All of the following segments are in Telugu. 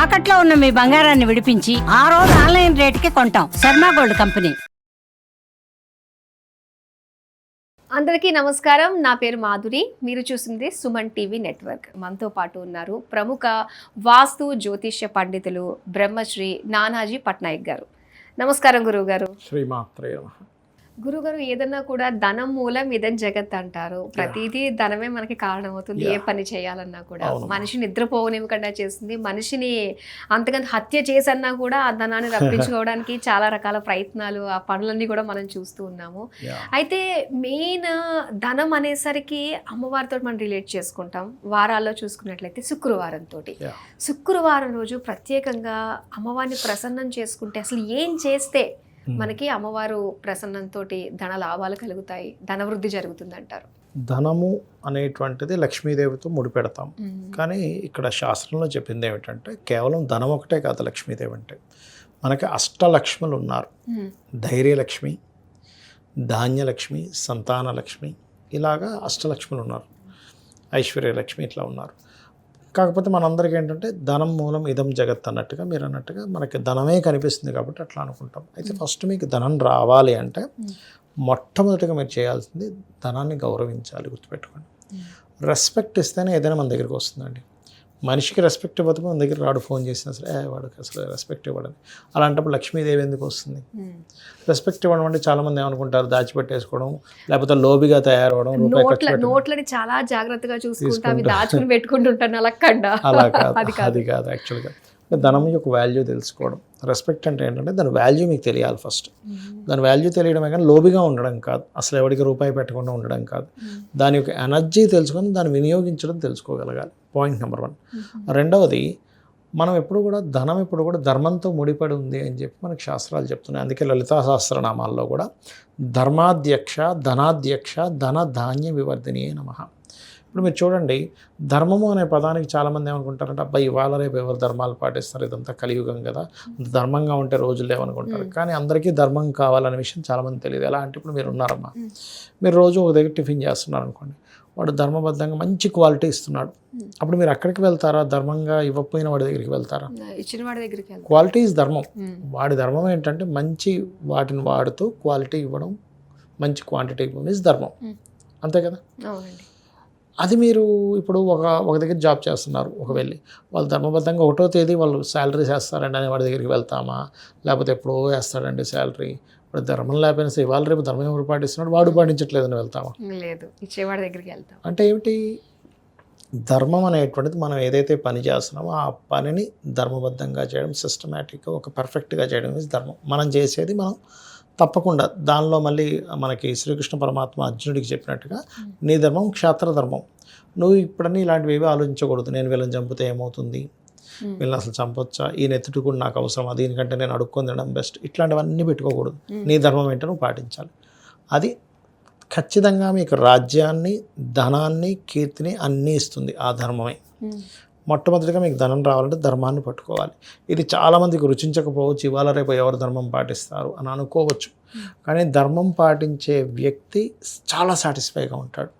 తాకట్లో ఉన్న మీ బంగారాన్ని విడిపించి ఆ రోజు ఆన్లైన్ రేటుకి కొంటాం. Sharma gold company. అందరికీ నమస్కారం. నా పేరు మాధురి. మీరు చూస్తుంది సుమన్ టీవీ నెట్వర్క్. మనతో పాటు ఉన్నారు ప్రముఖ వాస్తు జ్యోతిష్య పండితులు బ్రహ్మశ్రీ నానాజీ పట్నాయక్ గారు. నమస్కారం గురువు గారు. శ్రీమాత్రే నమః. గురుగారు, ఏదన్నా కూడా ధనం మూలం ఇదం జగత్ అంటారు. ప్రతిదీ ధనమే మనకి కారణమవుతుంది. ఏ పని చేయాలన్నా కూడా మనిషిని నిద్రపోనివ్వకుండా చేస్తుంది. మనిషిని అంతకంత హత్య చేసన్నా కూడా ఆ ధనాన్ని రప్పించుకోవడానికి చాలా రకాల ప్రయత్నాలు, ఆ పనులన్నీ కూడా మనం చూస్తూ ఉన్నాము. అయితే మెయిన్ ధనం అనేసరికి అమ్మవారితో మనం రిలేట్ చేసుకుంటాం. వారాల్లో చూసుకున్నట్లయితే శుక్రవారం రోజు ప్రత్యేకంగా అమ్మవారిని ప్రసన్నం చేసుకుంటే అసలు ఏం చేస్తే మనకి అమ్మవారు ప్రసన్నంతో ధన లాభాలు కలుగుతాయి, ధనవృద్ధి జరుగుతుంది అంటారు? ధనము అనేటువంటిది లక్ష్మీదేవితో ముడిపెడతాం. కానీ ఇక్కడ శాస్త్రంలో చెప్పింది ఏమిటంటే కేవలం ధనం ఒకటే కాదు. లక్ష్మీదేవి అంటే మనకి అష్టలక్ష్ములు ఉన్నారు. ధైర్యలక్ష్మి, ధాన్యలక్ష్మి, సంతానలక్ష్మి, ఇలాగా అష్టలక్ష్ములు ఉన్నారు. ఐశ్వర్యలక్ష్మి ఇట్లా ఉన్నారు. కాకపోతే మనందరికీ ఏంటంటే ధనం మూలం ఇదం జగత్ అన్నట్టుగా మీరు అన్నట్టుగా మనకి ధనమే కనిపిస్తుంది కాబట్టి అట్లా అనుకుంటాం. అయితే ఫస్ట్ మీకు ధనం రావాలి అంటే మొట్టమొదటిగా మీరు చేయాల్సింది ధనాన్ని గౌరవించాలి. గుర్తుపెట్టుకోండి. రెస్పెక్ట్ ఇస్తేనే ఏదైనా మన దగ్గరికి వస్తుందండి. మనిషికి రెస్పెక్ట్ ఇవ్వదు మన దగ్గర రాడు, ఫోన్ చేసినా సరే వాడికి అసలు రెస్పెక్ట్ ఇవ్వడం. అలాంటప్పుడు లక్ష్మీదేవి ఎందుకు వస్తుంది? రెస్పెక్ట్ ఇవ్వడం అంటే చాలామంది ఏమనుకుంటారు, దాచిపెట్టేసుకోవడం, లేకపోతే లోబిగా తయారవడం, నోట్లని చాలా జాగ్రత్తగా చూసుకుంటాం, దాచుకుని పెట్టుకుంటుంటాను. అలా కాదు, అది కాదు. యాక్చువల్గా ధనం యొక్క వాల్యూ తెలుసుకోవడం. రెస్పెక్ట్ అంటే ఏంటంటే దాని వాల్యూ మీకు తెలియాలి ఫస్ట్. దాని వాల్యూ తెలియడమే కానీ లోబిగా ఉండడం కాదు, అసలు ఎవరికి రూపాయి పెట్టకుండా ఉండడం కాదు. దాని యొక్క ఎనర్జీ తెలుసుకొని దాన్ని వినియోగించడం తెలుసుకోగలగాలి. Point number 1. రెండవది, మనం ఎప్పుడు కూడా ధనం ఎప్పుడు కూడా ధర్మంతో ముడిపడి ఉంది అని చెప్పి మనకు శాస్త్రాలు చెప్తున్నాయి. అందుకే లలితా సహస్రనామాల్లో కూడా ధర్మాధ్యక్ష, ధనాధ్యక్ష, ధన ధాన్య వివర్ధిని నమః. ఇప్పుడు మీరు చూడండి, ధర్మము అనే పదానికి చాలామంది ఏమనుకుంటారంటే అబ్బాయి ఇవాళ రేపు ఎవరు ధర్మాలు పాటిస్తారు, ఇదంతా కలియుగం కదా, ధర్మంగా ఉంటే రోజులు లేవనుకుంటారు. కానీ అందరికీ ధర్మం కావాలనే విషయం చాలామంది తెలియదు. ఎలా అంటే ఇప్పుడు మీరు ఉన్నారమ్మా, మీరు రోజు ఒక దగ్గర టిఫిన్ చేస్తున్నారు అనుకోండి, వాడు ధర్మబద్ధంగా మంచి క్వాలిటీ ఇస్తున్నాడు. అప్పుడు మీరు అక్కడికి వెళ్తారా? ధర్మంగా ఇవ్వకపోయిన వాడి దగ్గరికి వెళ్తారా? ఇచ్చిన వాడి దగ్గరికి. క్వాలిటీ ఈజ్ ధర్మం. వాడి ధర్మం ఏంటంటే మంచి వాటిని వాడుతూ క్వాలిటీ ఇవ్వడం, మంచి క్వాంటిటీ ఇవ్వడం ఈజ్ ధర్మం. అంతే కదా? అది మీరు ఇప్పుడు ఒక దగ్గర జాబ్ చేస్తున్నారు, వెళ్ళి వాళ్ళు ధర్మబద్ధంగా 1వ తేదీ వాళ్ళు శాలరీ వేస్తారండి అని వాడి దగ్గరికి వెళ్తామా? లేకపోతే ఎప్పుడో వేస్తాడండి శాలరీ, ఇప్పుడు ధర్మం లేకపోయినా సరే ఇవాళ రేపు ధర్మం ఎవరు పాటిస్తున్నాడు, వాడు పాటించట్లేదని వెళ్తామా? లేదు, ఇచ్చేవాడి దగ్గరికి వెళ్తాం. అంటే ఏమిటి? ధర్మం అనేటువంటిది మనం ఏదైతే పని చేస్తున్నామో ఆ పనిని ధర్మబద్ధంగా చేయడం, సిస్టమేటిక్గా ఒక పర్ఫెక్ట్గా చేయడం ఇస్ ధర్మం. మనం చేసేది మనం తప్పకుండా దానిలో మళ్ళీ మనకి శ్రీకృష్ణ పరమాత్మ అర్జునుడికి చెప్పినట్టుగా నీ ధర్మం క్షాత్రధర్మం. నువ్వు ఇప్పుడన్నీ ఇలాంటివి ఏవి ఆలోచించకూడదు. నేను వీళ్ళని చంపితే ఏమవుతుంది, వీళ్ళని అసలు చంపొచ్చా, ఈ నెత్తుడు కూడా నాకు అవసరం, దీనికంటే నేను అడుక్కొని తినడం బెస్ట్, ఇట్లాంటివన్నీ పెట్టుకోకూడదు. నీ ధర్మం ఏంటో నువ్వు పాటించాలి. అది ఖచ్చితంగా మీకు రాజ్యాన్ని, ధనాన్ని, కీర్తిని అన్నీ ఇస్తుంది ఆ ధర్మమే. మొట్టమొదటిగా మీకు ధనం రావాలంటే ధర్మాన్ని పట్టుకోవాలి. ఇది చాలామందికి రుచించకపోవచ్చు, ఇవాళ రేపు ఎవరు ధర్మం పాటిస్తారు అని అనుకోవచ్చు. కానీ ధర్మం పాటించే వ్యక్తి చాలా సాటిస్ఫైగా ఉంటాడు.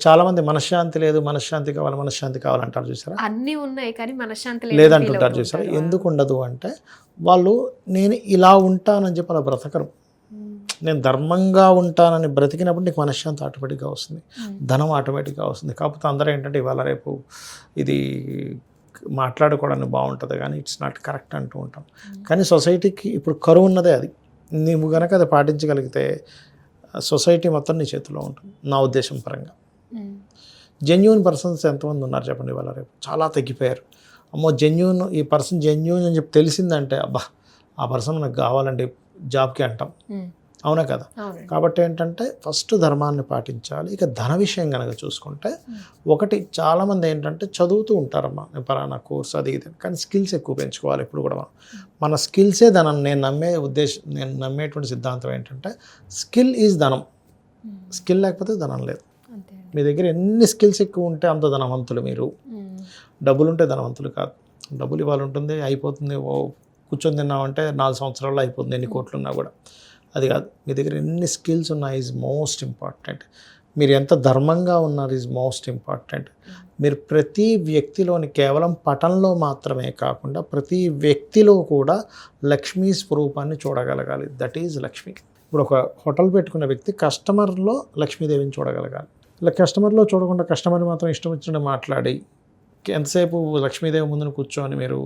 చాలామంది మనశ్శాంతి లేదు, మనశ్శాంతి కావాలంటారు చూసారా? అన్నీ ఉన్నాయి కానీ మనశ్శాంతి లేదంటుంటారు చూసారా? ఎందుకు ఉండదు అంటే వాళ్ళు నేను ఇలా ఉంటానని చెప్పి అలా బ్రతకరు. నేను ధర్మంగా ఉంటానని బ్రతికినప్పుడు నీకు మనశ్శాంతి ఆటోమేటిక్గా వస్తుంది, ధనం ఆటోమేటిక్గా వస్తుంది. కాకపోతే అందరూ ఏంటంటే ఇవాళ రేపు ఇది మాట్లాడుకోవడానికి బాగుంటుంది కానీ ఇట్స్ నాట్ కరెక్ట్ అంటూ ఉంటాం. కానీ సొసైటీకి ఇప్పుడు కరువు ఉన్నదే అది. నువ్వు కనుక అది పాటించగలిగితే సొసైటీ మొత్తం నీ చేతిలో ఉంటుంది. నా ఉద్దేశం పరంగా జెన్యూన్ పర్సన్స్ ఎంతమంది ఉన్నారు చెప్పండి? ఇవాళ రేపు చాలా తగ్గిపోయారు. అమ్మో జెన్యూన్, ఈ పర్సన్ జెన్యూన్ అని చెప్పి తెలిసిందంటే అబ్బా ఆ పర్సన్ నాకు కావాలండి జాబ్కి అంటాం. అవునా కదా? కాబట్టి ఏంటంటే ఫస్ట్ ధర్మాన్ని పాటించాలి. ఇక ధన విషయం కనుక చూసుకుంటే ఒకటి, చాలామంది ఏంటంటే చదువుతూ ఉంటారమ్మా, పలానా కోర్స్ అది ఇది, కానీ స్కిల్స్ ఎక్కువ పెంచుకోవాలి. ఇప్పుడు కూడా మన స్కిల్సే ధనం. నేను నమ్మేటువంటి సిద్ధాంతం ఏంటంటే స్కిల్ ఈజ్ ధనం. స్కిల్ లేకపోతే ధనం లేదు. మీ దగ్గర ఎన్ని స్కిల్స్ ఎక్కువ ఉంటే అంత ధనవంతులు మీరు. డబ్బులు ఉంటే ధనవంతులు కాదు. డబ్బులు ఇవాళ ఉంటుంది అయిపోతుంది, కూర్చొని తిన్నామంటే 4 సంవత్సరాల్లో అయిపోతుంది ఎన్ని కోట్లు ఉన్నా కూడా. అది కాదు, మీ దగ్గర ఎన్ని స్కిల్స్ ఉన్నాయి ఈజ్ మోస్ట్ ఇంపార్టెంట్. మీరు ఎంత ధర్మంగా ఉన్నారు ఈజ్ మోస్ట్ ఇంపార్టెంట్. మీరు ప్రతి వ్యక్తిలోని కేవలం పటంలో మాత్రమే కాకుండా ప్రతి వ్యక్తిలో కూడా లక్ష్మీ స్వరూపాన్ని చూడగలగాలి. That is Lakshmi. ఇప్పుడు ఒక హోటల్ పెట్టుకున్న వ్యక్తి కస్టమర్లో లక్ష్మీదేవిని చూడగలగాలి. ఇలా కస్టమర్లో చూడకుండా కస్టమర్ని మాత్రం ఇష్టం వచ్చినట్టు మాట్లాడి ఎంతసేపు లక్ష్మీదేవి ముందున కూర్చొని మీరు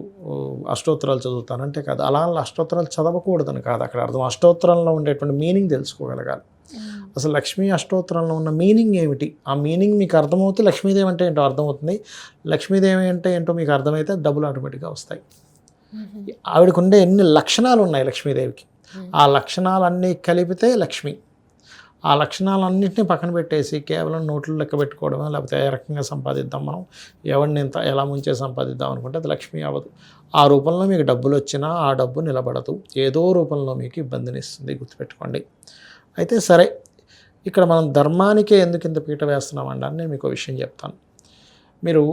అష్టోత్తరాలు చదువుతానంటే కాదు. అలా అష్టోత్తరాలు చదవకూడదని కాదు అక్కడ అర్థం. అష్టోత్తరంలో ఉండేటువంటి మీనింగ్ తెలుసుకోగలగాలి. అసలు లక్ష్మీ అష్టోత్తరంలో ఉన్న మీనింగ్ ఏమిటి, ఆ మీనింగ్ మీకు అర్థమవుతే లక్ష్మీదేవి అంటే ఏంటో అర్థమవుతుంది. లక్ష్మీదేవి అంటే ఏంటో మీకు అర్థమైతే డబ్బులు ఆటోమేటిక్గా వస్తాయి. ఆవిడకు ఉండే ఎన్ని లక్షణాలు ఉన్నాయి లక్ష్మీదేవికి, ఆ లక్షణాలన్నీ కలిపితే లక్ష్మి. ఆ లక్షణాలన్నింటినీ పక్కన పెట్టేసి కేవలం నోట్లు లెక్క పెట్టుకోవడమే, లేకపోతే ఏ రకంగా సంపాదిద్దాం మనం, ఎవరిని ఎంత ఎలా ముంచే సంపాదిద్దాం అనుకుంటే అది లక్ష్మి అవ్వదు. ఆ రూపంలో మీకు డబ్బులు వచ్చినా ఆ డబ్బు నిలబడదు, ఏదో రూపంలో మీకు ఇబ్బందిని ఇస్తుంది, గుర్తుపెట్టుకోండి. అయితే సరే, ఇక్కడ మనం ధర్మానికే ఎందుకు ఇంత పీట వేస్తున్నామండి అని నేను మీకు ఒక విషయం చెప్తాను. మీరు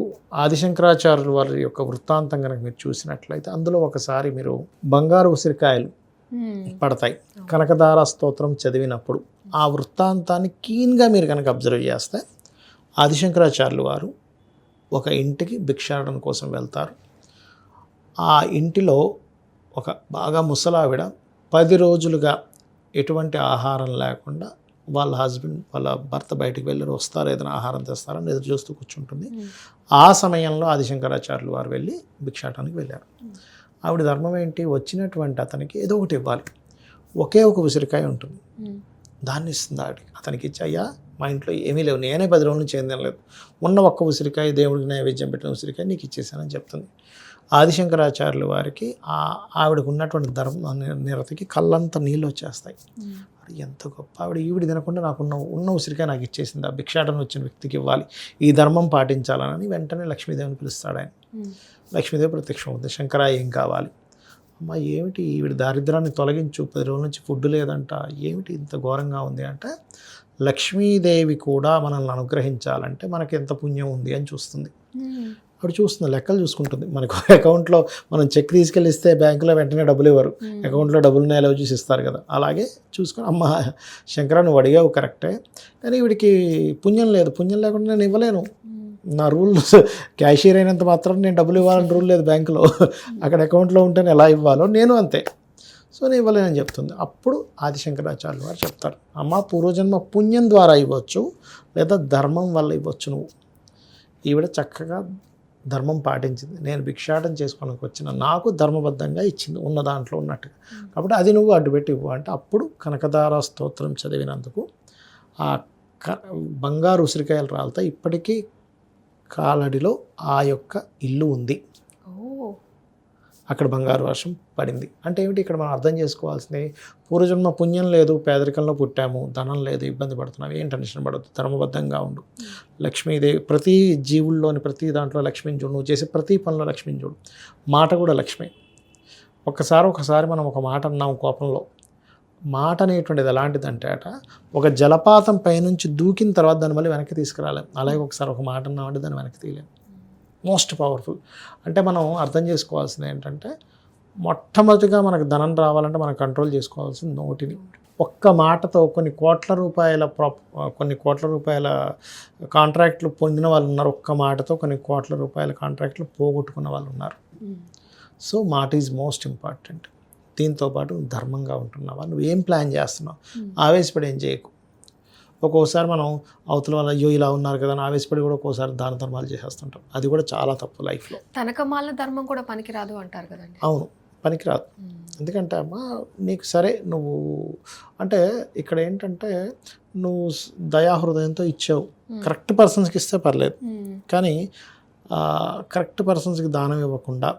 ఆదిశంకరాచార్యుల వారి యొక్క వృత్తాంతం కనుక మీరు చూసినట్లయితే అందులో ఒకసారి మీరు బంగారు ఉసిరికాయలు పడతాయి కనకదార స్తోత్రం చదివినప్పుడు ఆ వృత్తాంతాన్ని కీన్గా మీరు కనుక అబ్జర్వ్ చేస్తే ఆదిశంకరాచార్యులు వారు ఒక ఇంటికి భిక్షాటన కోసం వెళ్తారు. ఆ ఇంటిలో ఒక బాగా ముసలావిడ 10 రోజులుగా ఎటువంటి ఆహారం లేకుండా వాళ్ళ హస్బెండ్ వాళ్ళ భర్త బయటికి వెళ్ళి వస్తారు, ఏదైనా ఆహారం తెస్తారని ఎదురు చూస్తూ కూర్చుంటుంది. ఆ సమయంలో ఆదిశంకరాచార్యులు వారు వెళ్ళి భిక్షాటానికి వెళ్ళారు. ఆవిడ ధర్మం ఏంటి, వచ్చినటువంటి అతనికి ఏదో ఒకటి ఇవ్వాలి. ఒకే ఒక ఉసిరికాయ ఉంటుంది, దాన్ని ఇస్తుంది ఆవిడకి. అతనికి ఇచ్చి, అయ్యా మా ఇంట్లో ఏమీ లేవు, నేనే 10 రోజుల నుంచి ఏం తినలేదు, ఉన్న ఒక్క ఉసిరికాయ దేవుడికి నైవేద్యం పెట్టిన ఉసిరికాయ నీకు ఇచ్చేసానని చెప్తుంది. ఆదిశంకరాచార్యుల వారికి ఆవిడకు ఉన్నటువంటి ధర్మ నిరతికి కళ్ళంతా నీళ్ళు వచ్చేస్తాయి. ఎంత గొప్ప ఆవిడ, ఈవిడ తినకుండా ఉన్న ఉసిరికాయ నాకు ఇచ్చేసింది, ఆ భిక్షాటన వచ్చిన వ్యక్తికి ఇవ్వాలి, ఈ ధర్మం పాటించాలని వెంటనే లక్ష్మీదేవిని పిలుస్తాడు ఆయన. లక్ష్మీదేవి ప్రత్యక్షం అవుతుంది. శంకర ఏం కావాలి? అమ్మ ఏమిటి ఈవిడ దారిద్రాన్ని తొలగించు, 10 రోజుల నుంచి ఫుడ్ లేదంట, ఏమిటి ఇంత ఘోరంగా ఉంది అంటే, లక్ష్మీదేవి కూడా మనల్ని అనుగ్రహించాలంటే మనకి ఎంత పుణ్యం ఉంది అని చూస్తుంది. ఆవిడ చూస్తుంది, లెక్కలు చూసుకుంటుంది. మనకు అకౌంట్లో మనం చెక్ తీసుకెళ్ళి ఇస్తే బ్యాంకులో వెంటనే డబ్బులు ఇవ్వరు, అకౌంట్లో డబ్బులు నేల చూసి ఇస్తారు కదా, అలాగే చూసుకొని అమ్మ శంకర నువ్వు అడిగావు కరెక్టే, కానీ ఈవిడికి పుణ్యం లేదు, పుణ్యం లేకుండా నేను ఇవ్వలేను, నా రూల్స్ క్యాషియర్ అయినంత మాత్రం నేను డబ్బులు ఇవ్వాలని రూల్ లేదు బ్యాంకులో, అక్కడ అకౌంట్లో ఉంటేనే ఎలా ఇవ్వాలో నేను అంతే, సో నేను ఇవ్వలేనని చెప్తుంది. అప్పుడు ఆదిశంకరాచార్యులు వారు చెప్తారు, అమ్మ పూర్వజన్మ పుణ్యం ద్వారా ఇవ్వచ్చు లేదా ధర్మం వల్ల ఇవ్వచ్చు. నువ్వు ఈవిడ చక్కగా ధర్మం పాటించింది, నేను భిక్షాటం చేసుకోవడానికి వచ్చిన నాకు ధర్మబద్ధంగా ఇచ్చింది ఉన్న దాంట్లో ఉన్నట్టుగా, కాబట్టి అది నువ్వు అడ్డుపెట్టి ఇవ్వు అంటే అప్పుడు కనకదార స్తోత్రం చదివినందుకు ఆ బంగారు ఉసిరికాయలు రాలతా ఇప్పటికీ కాలడిలో ఆ యొక్క ఇల్లు ఉంది, అక్కడ బంగారు వర్షం పడింది. అంటే ఏమిటి, ఇక్కడ మనం అర్థం చేసుకోవాల్సింది, పూర్వజన్మ పుణ్యం లేదు, పేదరికంలో పుట్టాము, ధనం లేదు, ఇబ్బంది పడుతున్నాము, ఏం టెన్షన్ పడద్దు, ధర్మబద్ధంగా ఉండు. లక్ష్మీదేవి ప్రతి జీవుల్లోని ప్రతి దాంట్లో లక్ష్మిని చూడు, నువ్వు చేసే ప్రతి పనిలో లక్ష్మిని చూడు. మాట కూడా లక్ష్మి. ఒకసారి మనం ఒక మాట అన్నాం కోపంలో, మాట అనేటువంటిది ఎలాంటిదంటే ఒక జలపాతం పైనుంచి దూకిన తర్వాత దాన్ని మళ్ళీ వెనక్కి తీసుకురాలేం, అలాగే ఒకసారి ఒక మాట అన్నామంటే దాన్ని వెనక్కి తీయలేం. Most powerful. అంటే మనం అర్థం చేసుకోవాల్సింది ఏంటంటే, మొట్టమొదటిగా మనకు ధనం రావాలంటే మనం కంట్రోల్ చేసుకోవాల్సింది నోటిని. ఒక్క మాటతో కొన్ని కోట్ల రూపాయల కాంట్రాక్ట్లు పొందిన వాళ్ళు ఉన్నారు, ఒక్క మాటతో కొన్ని కోట్ల రూపాయల కాంట్రాక్ట్లు పోగొట్టుకున్న వాళ్ళు ఉన్నారు. సో మాట ఈజ్ మోస్ట్ ఇంపార్టెంట్. దీంతోపాటు ధర్మంగా ఉంటున్నావా, నువ్వు ఏం ప్లాన్ చేస్తున్నావు, ఆవేశపడి ఏం చేయకు. ఒక్కోసారి మనం అవతల వాళ్ళు అయ్యో ఇలా ఉన్నారు కదా అని ఆవేశపడి కూడా ఒక్కోసారి దాన ధర్మాలు చేసేస్తుంటాం, అది కూడా చాలా తప్పు లైఫ్లో. తనకమాల ధర్మం కూడా పనికిరాదు అంటారు కదండి. అవును, పనికిరాదు. ఎందుకంటే అమ్మా నీకు సరే నువ్వు అంటే ఇక్కడ ఏంటంటే నువ్వు దయాహృదయంతో ఇచ్చావు, కరెక్ట్ పర్సన్స్కి ఇస్తే పర్లేదు, కానీ కరెక్ట్ పర్సన్స్కి దానం ఇవ్వకుండా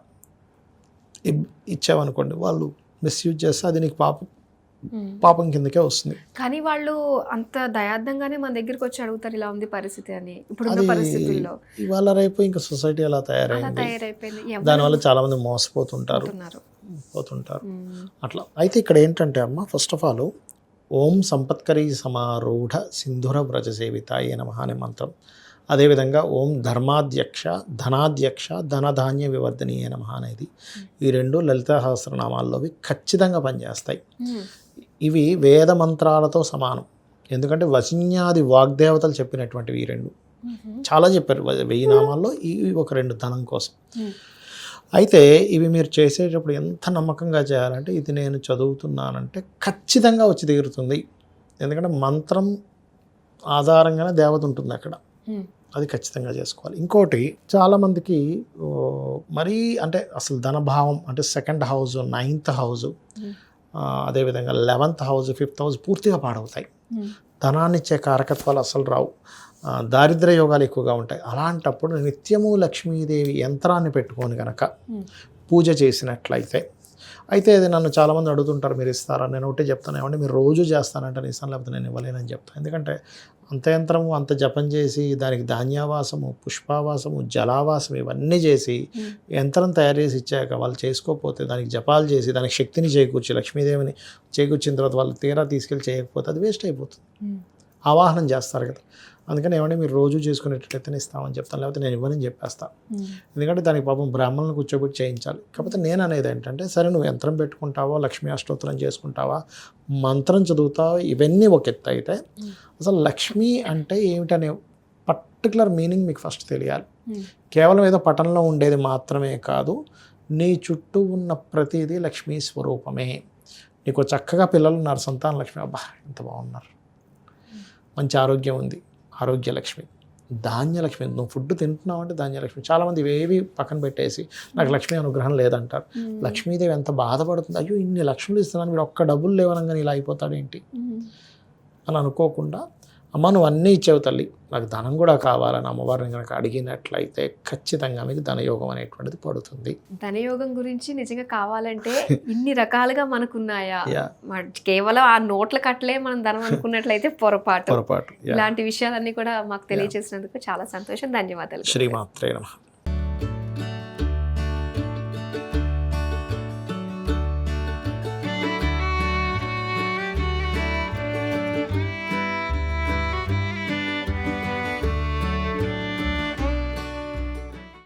ఇచ్చావనుకోండి, వాళ్ళు మిస్యూజ్ చేస్తే అది నీకు పాపం కిందకే వస్తుంది. కానీ వాళ్ళు అంత దయార్థంగానే మన దగ్గరికి వచ్చి అడుగుతారు ఇలా ఉంది పరిస్థితి అని. ఇప్పుడు పరిస్థితుల్లో ఇవాళ రేపు ఇంకా సొసైటీ అలా తయారైపోయింది, దానివల్ల చాలా మంది మోసపోతుంటారు అట్లా. అయితే ఇక్కడ ఏంటంటే అమ్మ, ఫస్ట్ ఆఫ్ ఆల్ ఓం సంపత్కరీ సమారూఢ సింధుర వ్రజ సేవితాయ నమః అనే మంత్రం, అదేవిధంగా ఓం ధర్మాధ్యక్ష ధనాధ్యక్ష ధనధాన్య వివర్ధనీయ నమః అనేది, ఈ రెండు లలితా సహస్రనామాల్లోవి ఖచ్చితంగా పనిచేస్తాయి. ఇవి వేద మంత్రాలతో సమానం. ఎందుకంటే వశిన్యాది వాగ్దేవతలు చెప్పినటువంటివి ఈ 2 చాలా చెప్పారు 1000 నామాల్లో ఇవి ఒక 2 ధనం కోసం. అయితే ఇవి మీరు చేసేటప్పుడు ఎంత నమ్మకంగా చేయాలంటే ఇది నేను చదువుతున్నానంటే ఖచ్చితంగా వచ్చి తీరుతుంది. ఎందుకంటే మంత్రం ఆధారంగానే దేవత ఉంటుంది అక్కడ, అది ఖచ్చితంగా చేసుకోవాలి. ఇంకోటి చాలామందికి మరీ అంటే అసలు ధనభావం అంటే 2nd హౌస్ 9th హౌస్ అదేవిధంగా 11th హౌస్ 5th హౌస్ పూర్తిగా పాడవుతాయి. ధనాన్ని ఇచ్చే కారకత్వాలు అసలు రావు, దారిద్ర్య యోగాలు ఎక్కువగా ఉంటాయి. అలాంటప్పుడు నిత్యము లక్ష్మీదేవి యంత్రాన్ని పెట్టుకొని కనుక పూజ చేసినట్లయితే, అయితే అది నన్ను చాలామంది అడుగుతుంటారు మీరు ఇస్తారా, నేను ఒకటే చెప్తాను ఏమంటే మీరు రోజు చేస్తానంటే నేను ఇస్తాను, లేకపోతే నేను ఇవ్వలేనని చెప్తాను. ఎందుకంటే అంత యంత్రము అంత జపం చేసి దానికి ధాన్యావాసము పుష్పావాసము జలావాసం ఇవన్నీ చేసి యంత్రం తయారు చేసి ఇచ్చాక వాళ్ళు చేసుకోకపోతే, దానికి జపాలు చేసి దానికి శక్తిని చేకూర్చి లక్ష్మీదేవిని చేకూర్చిన తర్వాత వాళ్ళు తీరా తీసుకెళ్ళి చేయకపోతే అది వేస్ట్ అయిపోతుంది. ఆవాహనం చేస్తారు కదా, అందుకని ఏమంటే మీరు రోజు చేసుకునేటట్లయితే ఇస్తామని చెప్తాను, లేకపోతే నేను ఇవ్వనని చెప్పేస్తాను. ఎందుకంటే దానికి పాపం బ్రాహ్మణులను కూర్చోబెట్టి చేయించాలి. కాకపోతే నేను అనేది ఏంటంటే సరే నువ్వు యంత్రం పెట్టుకుంటావా, లక్ష్మీ అష్టోత్తరం చేసుకుంటావా, మంత్రం చదువుతావా, ఇవన్నీ ఒక ఎత్తు. అయితే అసలు లక్ష్మి అంటే ఏమిటనే పర్టికులర్ మీనింగ్ మీకు ఫస్ట్ తెలియాలి. కేవలం ఏదో పటంలో ఉండేది మాత్రమే కాదు, నీ చుట్టూ ఉన్న ప్రతిదీ లక్ష్మీ స్వరూపమే. నీకు చక్కగా పిల్లలు ఉన్నారు, సంతాన లక్ష్మి, అబ్బా ఎంత బాగున్నారు, మంచి ఆరోగ్యం ఉంది, ఆరోగ్యలక్ష్మి. ధాన్యలక్ష్మి, నువ్వు ఫుడ్ తింటున్నావు అంటే ధాన్యలక్ష్మి. చాలామంది ఇవేవి పక్కన పెట్టేసి నాకు లక్ష్మీ అనుగ్రహం లేదంటారు. లక్ష్మీదేవి ఎంత బాధపడుతుంది, అయ్యో ఇన్ని లక్ష్ములు ఇస్తున్నాను మీరు ఒక్క డబ్బులు లేవనగానే ఇలా అయిపోతాడేంటి అని అనుకోకుండా, అమ్మ నువ్వు అన్నీ ఇచ్చేవు తల్లి, నాకు ధనం కూడా కావాలని అమ్మవారిని కనుక అడిగినట్లయితే ఖచ్చితంగా మీకు ధనయోగం అనేటువంటిది పడుతుంది. ధనయోగం గురించి నిజంగా కావాలంటే ఇన్ని రకాలుగా మనకున్నాయా, కేవలం ఆ నోట్ల కట్టలే మనం ధనం అనుకున్నట్లయితే పొరపాటు. ఇలాంటి విషయాలన్నీ కూడా మాకు తెలియజేసినందుకు చాలా సంతోషం, ధన్యవాదాలు. శ్రీమాత్రే నమః.